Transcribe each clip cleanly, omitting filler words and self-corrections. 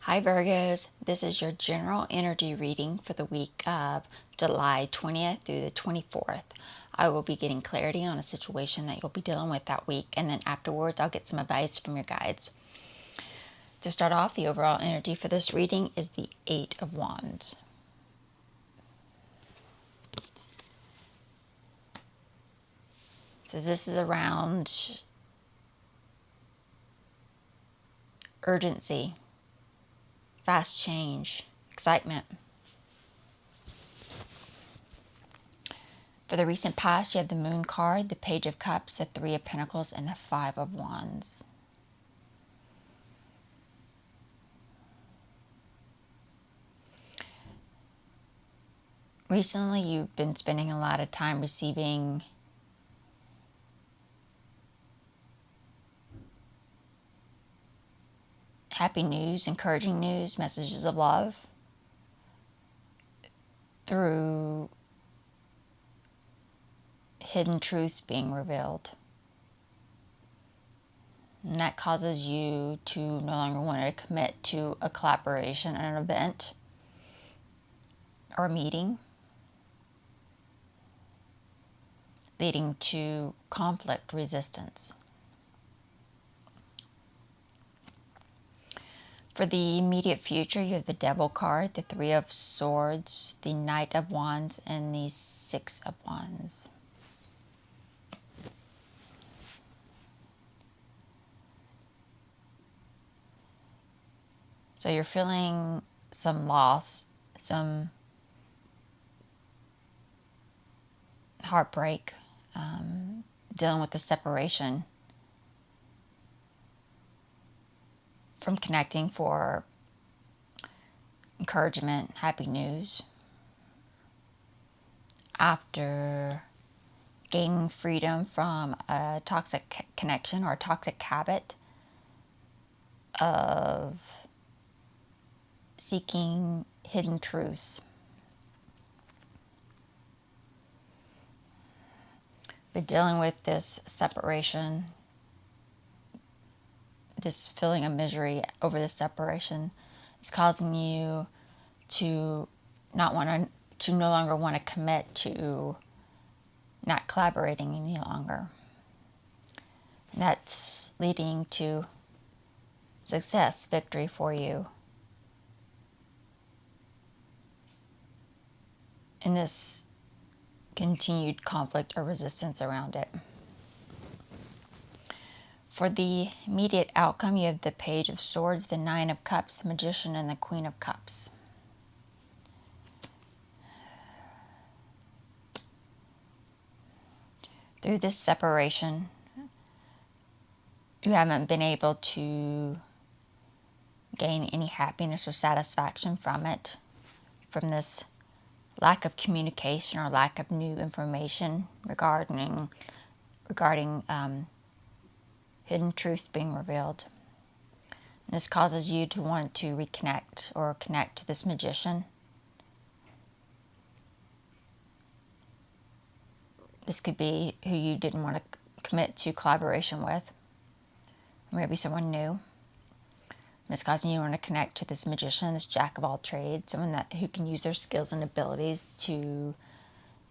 Hi Virgos, this is your general energy reading for the week of July 20th through the 24th. I will be getting clarity on a situation that you'll be dealing with that week, and then afterwards I'll get some advice from your guides. To start off, the overall energy for this reading is the Eight of Wands. So this is around urgency, fast change, excitement. For the recent past, you have the Moon card, the Page of Cups, the Three of Pentacles, and the Five of Wands. Recently, you've been spending a lot of time receiving happy news, encouraging news, messages of love through hidden truths being revealed. And that causes you to no longer want to commit to a collaboration, an event, or a meeting, leading to conflict, resistance. For the immediate future, you have the Devil card, the Three of Swords, the Knight of Wands, and the Six of Wands. So you're feeling some loss, some heartbreak, dealing with the separation from connecting for encouragement, happy news. After gaining freedom from a toxic connection or a toxic habit of seeking hidden truths. But dealing with this separation, this feeling of misery over this separation is causing you to no longer want to commit to not collaborating any longer. And that's leading to success, victory for you in this continued conflict or resistance around it. For the immediate outcome, you have the Page of Swords, the Nine of Cups, the Magician, and the Queen of Cups. Through this separation, you haven't been able to gain any happiness or satisfaction from it, from this lack of communication or lack of new information regarding hidden truths being revealed. And this causes you to want to reconnect or connect to this magician. This could be who you didn't want to commit to collaboration with, or maybe someone new. And it's causing you to want to connect to this magician, this jack of all trades, someone who can use their skills and abilities to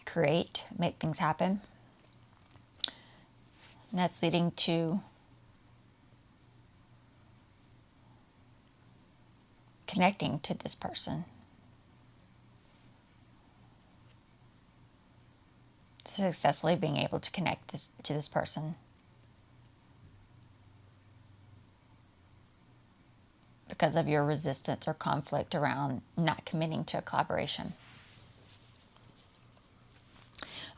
create, make things happen. And that's leading to connecting to this person. Successfully being able to connect to this person. Because of your resistance or conflict around not committing to a collaboration.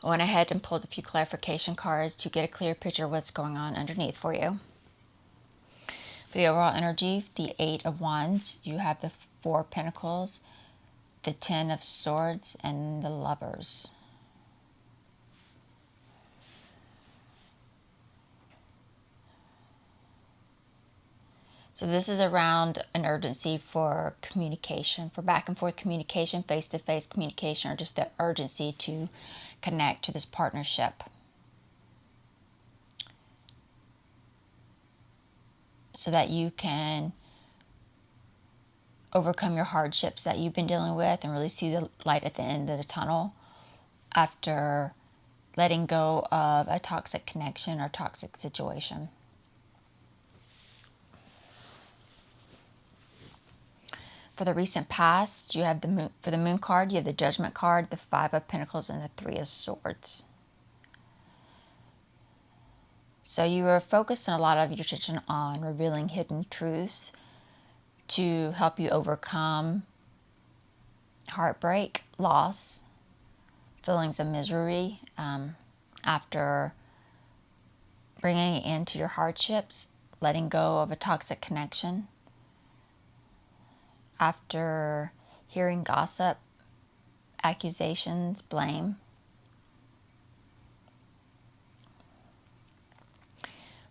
I went ahead and pulled a few clarification cards to get a clear picture of what's going on underneath for you. For the overall energy, the Eight of Wands, you have the Four of Pentacles, the Ten of Swords, and the Lovers. So this is around an urgency for communication, for back and forth communication, face-to-face communication, or just the urgency to connect to this partnership. So that you can overcome your hardships that you've been dealing with and really see the light at the end of the tunnel after letting go of a toxic connection or toxic situation. For the recent past, you have the moon. For the moon card, you have the Judgment card, the Five of Pentacles, and the Three of Swords. So you are focusing a lot of your attention on revealing hidden truths to help you overcome heartbreak, loss, feelings of misery, after bringing it into your hardships, letting go of a toxic connection, after hearing gossip, accusations, blame.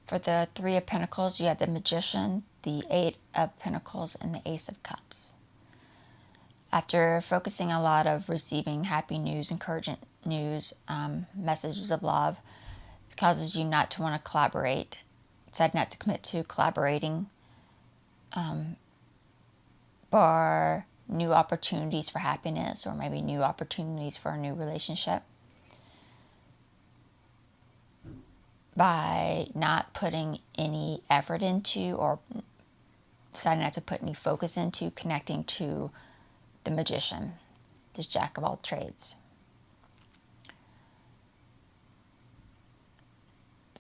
For the Three of Pentacles, you have the Magician, the Eight of Pentacles, and the Ace of Cups. After focusing a lot of receiving happy news, encouraging news, messages of love, it causes you not to want to collaborate. Decide not to commit to collaborating for new opportunities for happiness, or maybe new opportunities for a new relationship. By not putting any effort into, or deciding not to put any focus into, connecting to the Magician, this Jack of all trades.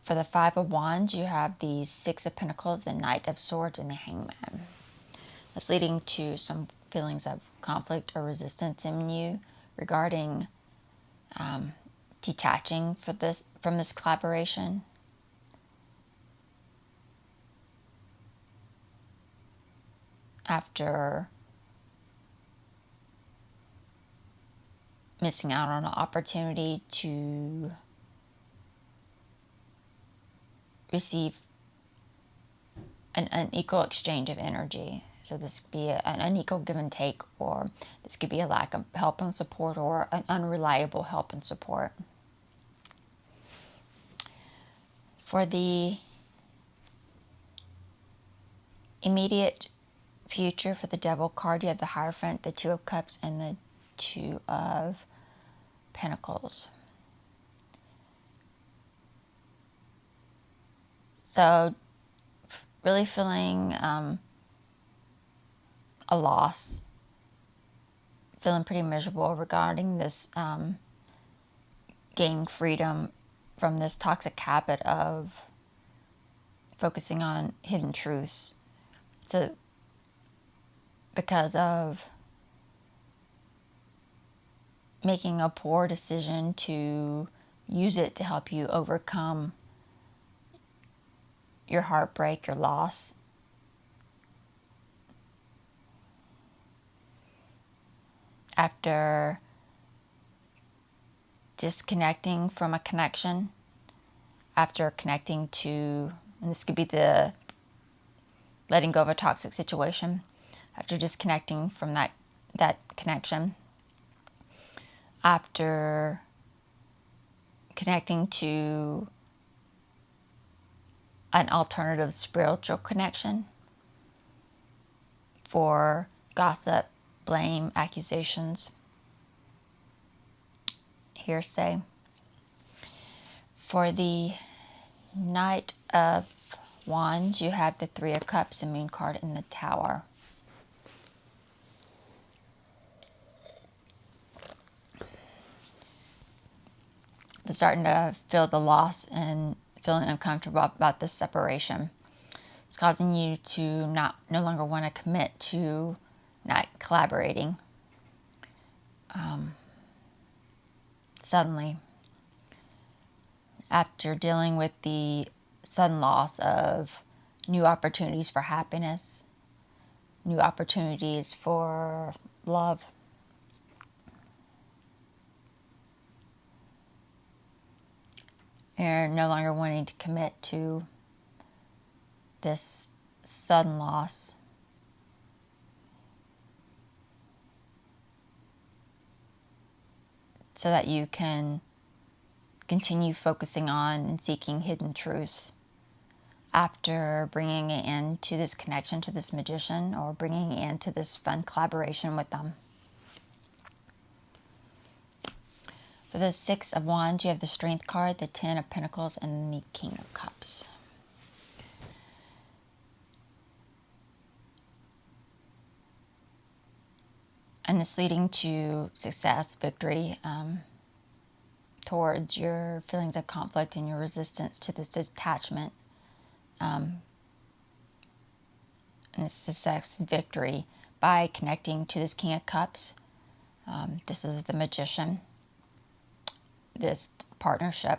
For the Five of Wands, you have the Six of Pentacles, the Knight of Swords, and the Hangman. That's leading to some feelings of conflict or resistance in you regarding detaching from this collaboration. After missing out on an opportunity to receive an unequal exchange of energy. So this could be an unequal give and take, or this could be a lack of help and support, or an unreliable help and support. For the immediate future, for the Devil card, you have the Hierophant, the Two of Cups, and the Two of Pentacles. So really feeling a loss, feeling pretty miserable regarding this gaining freedom from this toxic habit of focusing on hidden truths. So because of making a poor decision to use it to help you overcome your heartbreak, your loss. After disconnecting from a connection, after connecting to, and this could be the letting go of a toxic situation, after disconnecting from that connection, after connecting to an alternative spiritual connection for gossip, blame, accusations, hearsay. For the Knight of Wands, you have the Three of Cups, the Moon card, and the Tower. I'm starting to feel the loss and feeling uncomfortable about this separation. It's causing you to no longer want to commit to not collaborating. Suddenly, after dealing with the sudden loss of new opportunities for happiness, new opportunities for love, you're no longer wanting to commit to this sudden loss. So that you can continue focusing on and seeking hidden truths after bringing it into this connection to this magician, or bringing it into this fun collaboration with them. For the Six of Wands, you have the Strength card, the Ten of Pentacles, and the King of Cups. And this leading to success, victory, towards your feelings of conflict and your resistance to this detachment. And this success, victory, by connecting to this King of Cups. This is the Magician. This partnership.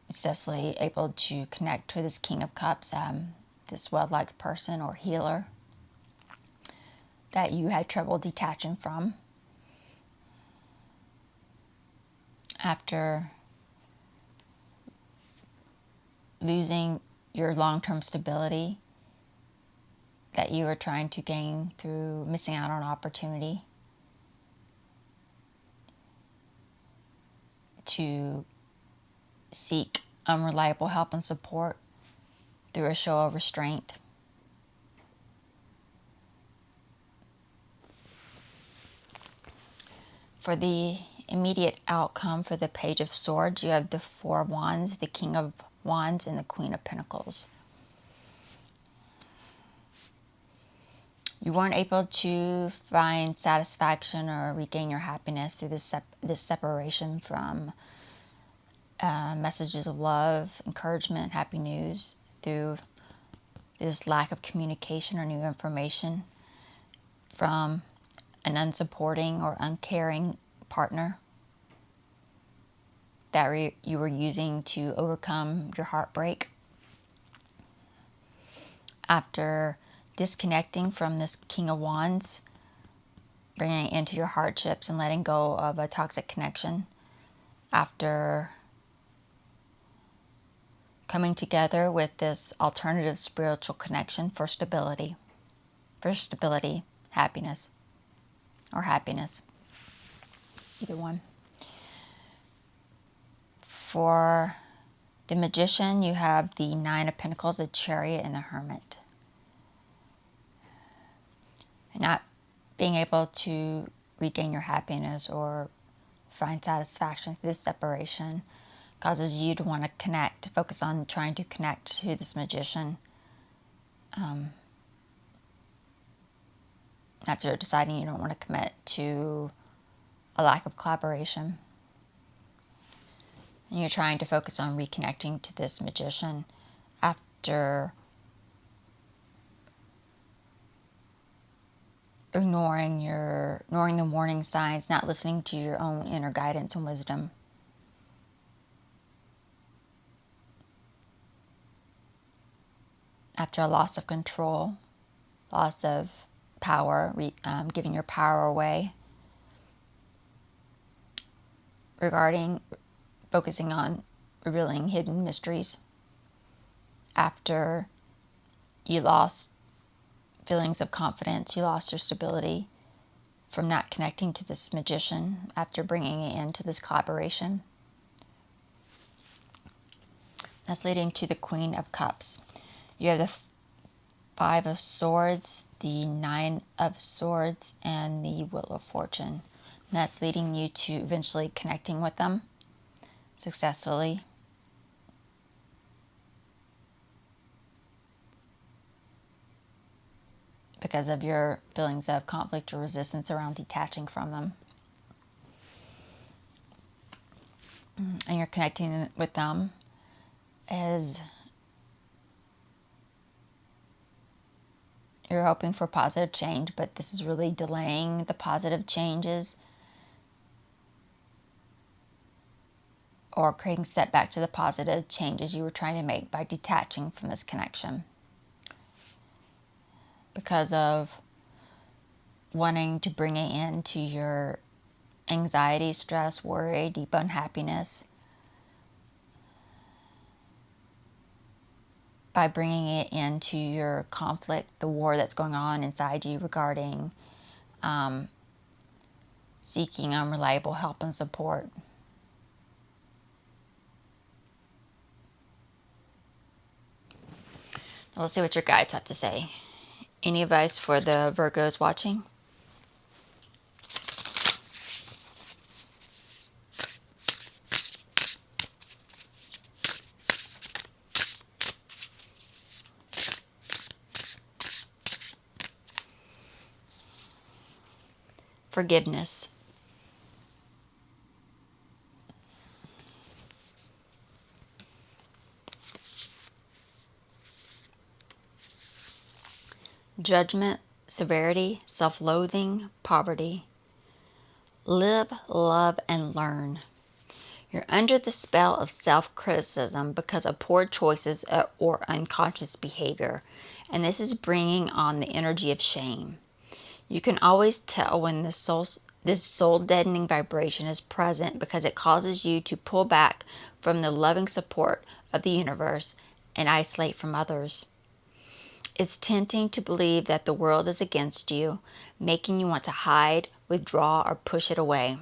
Successfully able to connect to this King of Cups. This well-liked person or healer that you had trouble detaching from. After losing your long-term stability that you were trying to gain through missing out on opportunity to seek unreliable help and support through a show of restraint. For the immediate outcome for the Page of Swords, you have the Four of Wands, the King of Wands, and the Queen of Pentacles. You weren't able to find satisfaction or regain your happiness through this separation from messages of love, encouragement, happy news, through this lack of communication or new information from an unsupporting or uncaring partner that you were using to overcome your heartbreak. After disconnecting from this King of Wands, bringing it into your hardships and letting go of a toxic connection, after coming together with this alternative spiritual connection for stability, happiness, or happiness, either one. For the Magician, you have the Nine of Pentacles, the Chariot, and the Hermit. And not being able to regain your happiness or find satisfaction through this separation causes you to want to connect, focus on trying to connect to this Magician. After deciding you don't want to commit to a lack of collaboration. And you're trying to focus on reconnecting to this Magician after ignoring the warning signs, not listening to your own inner guidance and wisdom. After a loss of control, loss of power, giving your power away, regarding focusing on revealing hidden mysteries. After you lost feelings of confidence, you lost your stability from not connecting to this Magician after bringing it into this collaboration. That's leading to the Queen of Cups. You have the Five of Swords, the Nine of Swords, and the Wheel of Fortune. And that's leading you to eventually connecting with them successfully. Because of your feelings of conflict or resistance around detaching from them. And you're connecting with them as you're hoping for positive change, but this is really delaying the positive changes or creating setback to the positive changes you were trying to make by detaching from this connection. Because of wanting to bring it into your anxiety, stress, worry, deep unhappiness, by bringing it into your conflict, the war that's going on inside you regarding seeking unreliable help and support. Let's see what your guides have to say. Any advice for the Virgos watching? Forgiveness. Judgment, severity, self-loathing, poverty. Live, love, and learn. You're under the spell of self-criticism because of poor choices or unconscious behavior, and this is bringing on the energy of shame. You can always tell when this soul-deadening vibration is present because it causes you to pull back from the loving support of the universe and isolate from others. It's tempting to believe that the world is against you, making you want to hide, withdraw, or push it away.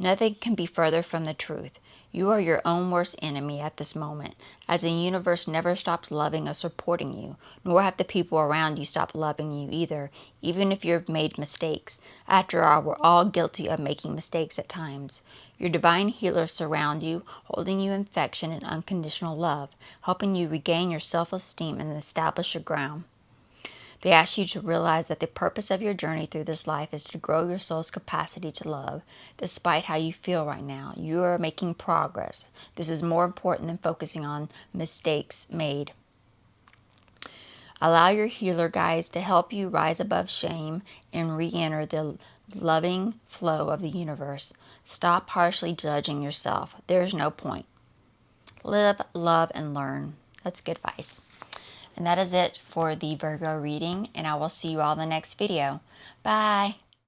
Nothing can be further from the truth. You are your own worst enemy at this moment, as the universe never stops loving or supporting you, nor have the people around you stopped loving you either, even if you've made mistakes. After all, we're all guilty of making mistakes at times. Your divine healers surround you, holding you in affection and unconditional love, helping you regain your self-esteem and establish your ground. They ask you to realize that the purpose of your journey through this life is to grow your soul's capacity to love. Despite how you feel right now, you are making progress. This is more important than focusing on mistakes made. Allow your healer guides to help you rise above shame and re-enter the loving flow of the universe. Stop harshly judging yourself. There's no point. Live, love, and learn. That's good advice. And that is it for the Virgo reading, and I will see you all in the next video. Bye!